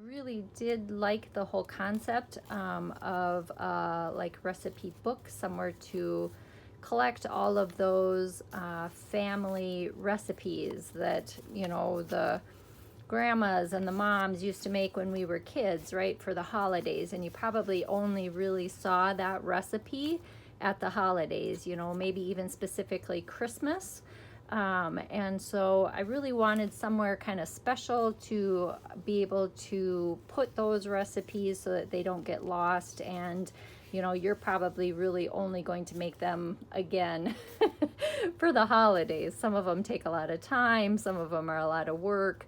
really did like the whole concept of like recipe book, somewhere to collect all of those family recipes that, the grandmas and the moms used to make when we were kids, right, for the holidays. And you probably only really saw that recipe at the holidays, maybe even specifically Christmas. And so I really wanted somewhere kind of special to be able to put those recipes so that they don't get lost. And, you're probably really only going to make them again for the holidays. Some of them take a lot of time, some of them are a lot of work.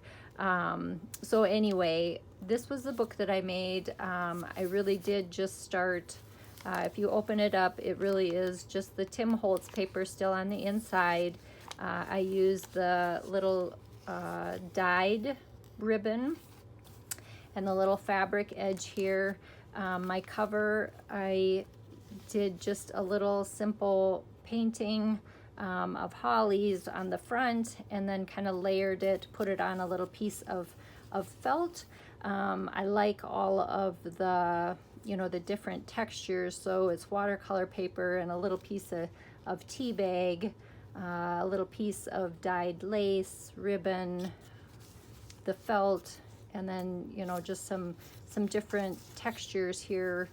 So anyway, this was the book that I made. I really did just start. If you open it up, it really is just the Tim Holtz paper still on the inside. I used the little dyed ribbon and the little fabric edge here. My cover, I did just a little simple painting of hollies on the front, and then kind of layered it, put it on a little piece of felt. I like all of the, the different textures. So it's watercolor paper and a little piece of tea bag, a little piece of dyed lace, ribbon, the felt, and then, just some different textures here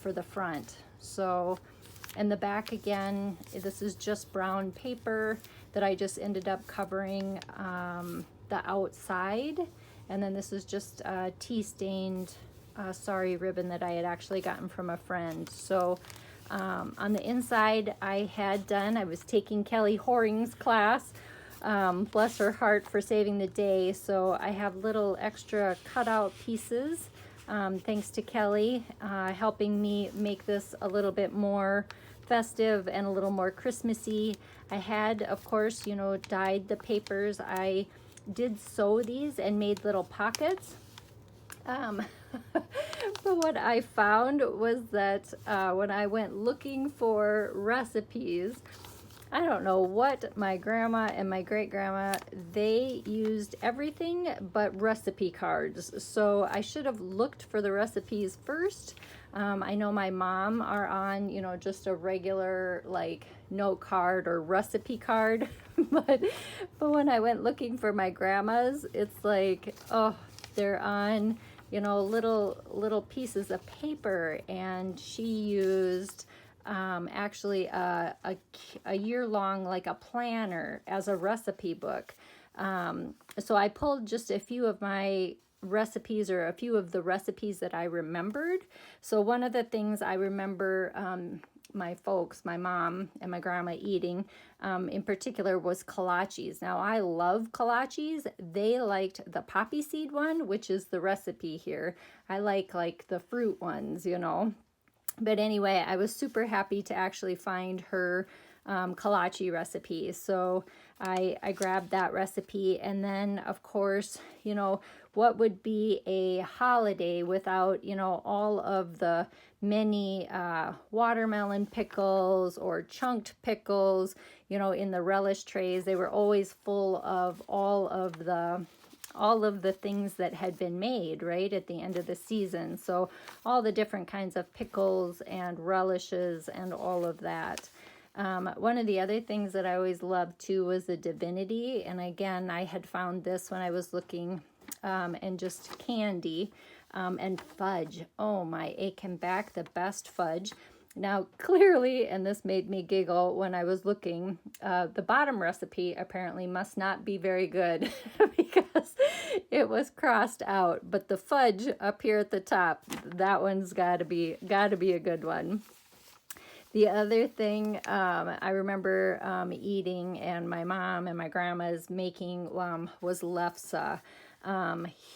for the front. So, and the back again, this is just brown paper that I just ended up covering the outside. And then this is just tea stained sari ribbon that I had actually gotten from a friend. So on the inside, I was taking Kelly Horing's class. Bless her heart for saving the day. So I have little extra cutout pieces, thanks to Kelly, helping me make this a little bit more festive and a little more Christmassy. I had, of course, dyed the papers. I did sew these and made little pockets. But what I found was that when I went looking for recipes, I don't know what my grandma and my great-grandma, they used everything but recipe cards. So I should have looked for the recipes first. I know my mom are on, just a regular like note card or recipe card. but when I went looking for my grandma's, it's like, oh, they're on, little pieces of paper. And she used actually a year-long, like a planner as a recipe book. So I pulled just a few of my recipes, or a few of the recipes that I remembered. So one of the things I remember my folks, my mom and my grandma eating in particular was kolaches. Now I love kolaches. They liked the poppy seed one, which is the recipe here. I like the fruit ones, But anyway, I was super happy to actually find her kolache recipe. So I grabbed that recipe. And then, of course, what would be a holiday without, all of the many watermelon pickles or chunked pickles, in the relish trays. They were always full of all of the things that had been made, right, at the end of the season. So all the different kinds of pickles and relishes and all of that. One of the other things that I always loved too was the divinity. And again, I had found this when I was looking, and just candy and fudge. Oh my, Aiken back, the best fudge. Now, clearly, and this made me giggle when I was looking, the bottom recipe apparently must not be very good because it was crossed out. But the fudge up here at the top, that one's gotta be a good one. The other thing I remember eating, and my mom and my grandma's making, was lefse.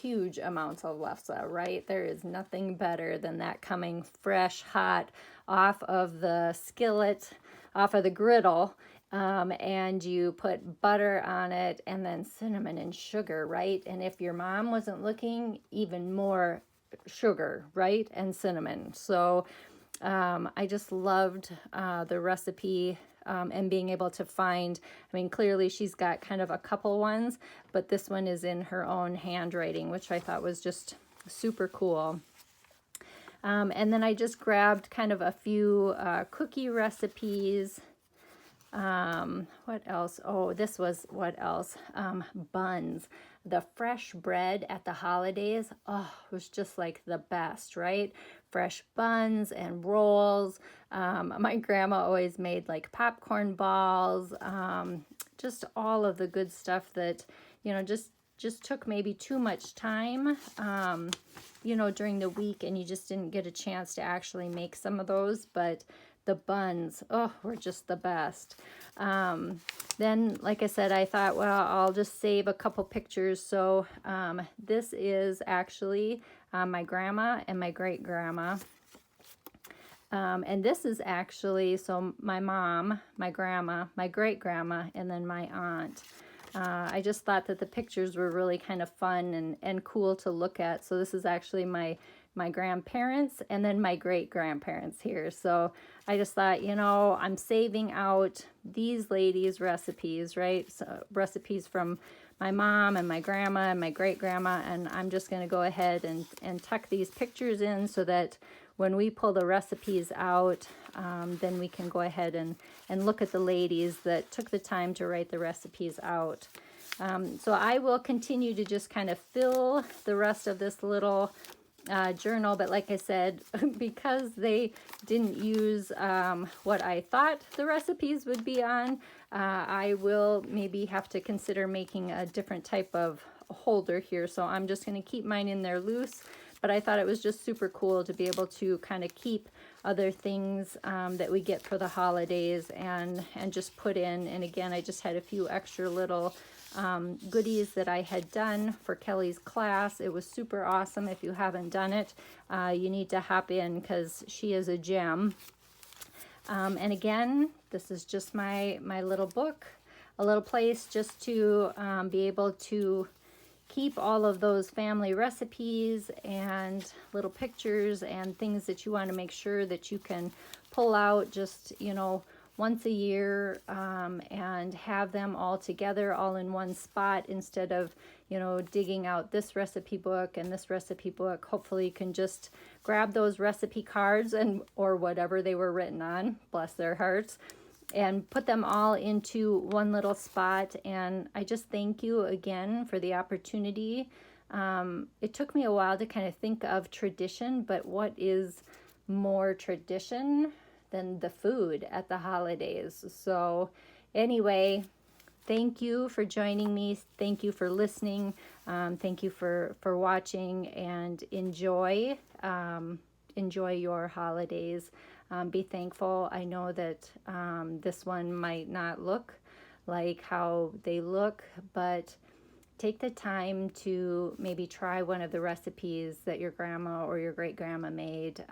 Huge amounts of lefse, right? There is nothing better than that coming fresh, hot off of the skillet, off of the griddle, and you put butter on it and then cinnamon and sugar, right? And if your mom wasn't looking, even more sugar, right? And cinnamon. So I just loved the recipe and being able to find, clearly she's got kind of a couple ones, but this one is in her own handwriting, which I thought was just super cool. And then I just grabbed kind of a few cookie recipes. What else? Oh, this was what else? Buns. The fresh bread at the holidays, oh, it was just like the best, right? Fresh buns and rolls. My grandma always made like popcorn balls, just all of the good stuff that, you know, just took maybe too much time, you know, during the week, and you just didn't get a chance to actually make some of those. But the buns, oh, were just the best. Then, like I said, I thought, well, I'll just save a couple pictures. So this is actually my grandma and my great-grandma. And this is actually, so my mom, my grandma, my great-grandma, and then my aunt. I just thought that the pictures were really kind of fun and cool to look at. So this is actually my grandparents and then my great-grandparents here. So I just thought, you know, I'm saving out these ladies' recipes, right? So recipes from my mom and my grandma and my great-grandma, and I'm just going to go ahead and tuck these pictures in so that when we pull the recipes out, then we can go ahead and look at the ladies that took the time to write the recipes out. So I will continue to just kind of fill the rest of this little journal, but like I said, because they didn't use what I thought the recipes would be on, I will maybe have to consider making a different type of holder here. So I'm just going to keep mine in there loose, but I thought it was just super cool to be able to kind of keep other things that we get for the holidays and just put in. And again, I just had a few extra little goodies that I had done for Kelly's class. It was super awesome. If you haven't done it, you need to hop in because she is a gem. And again, this is just my little book, a little place just to be able to keep all of those family recipes and little pictures and things that you want to make sure that you can pull out just, you know, once a year, and have them all together, all in one spot, instead of, you know, digging out this recipe book and this recipe book. Hopefully you can just grab those recipe cards and or whatever they were written on, bless their hearts, and put them all into one little spot. And I just thank you again for the opportunity. It took me a while to kind of think of tradition, but what is more tradition than the food at the holidays? So anyway, thank you for joining me. Thank you for listening. Thank you for watching, and enjoy your holidays. Be thankful. I know that this one might not look like how they look, but take the time to maybe try one of the recipes that your grandma or your great-grandma made.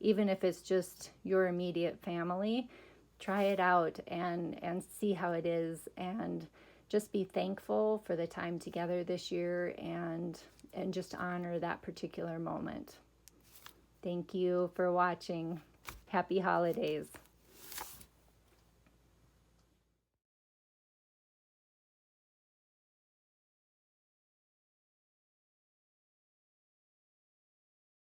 Even if it's just your immediate family, try it out and see how it is, and just be thankful for the time together this year, and just honor that particular moment. Thank you for watching. Happy holidays.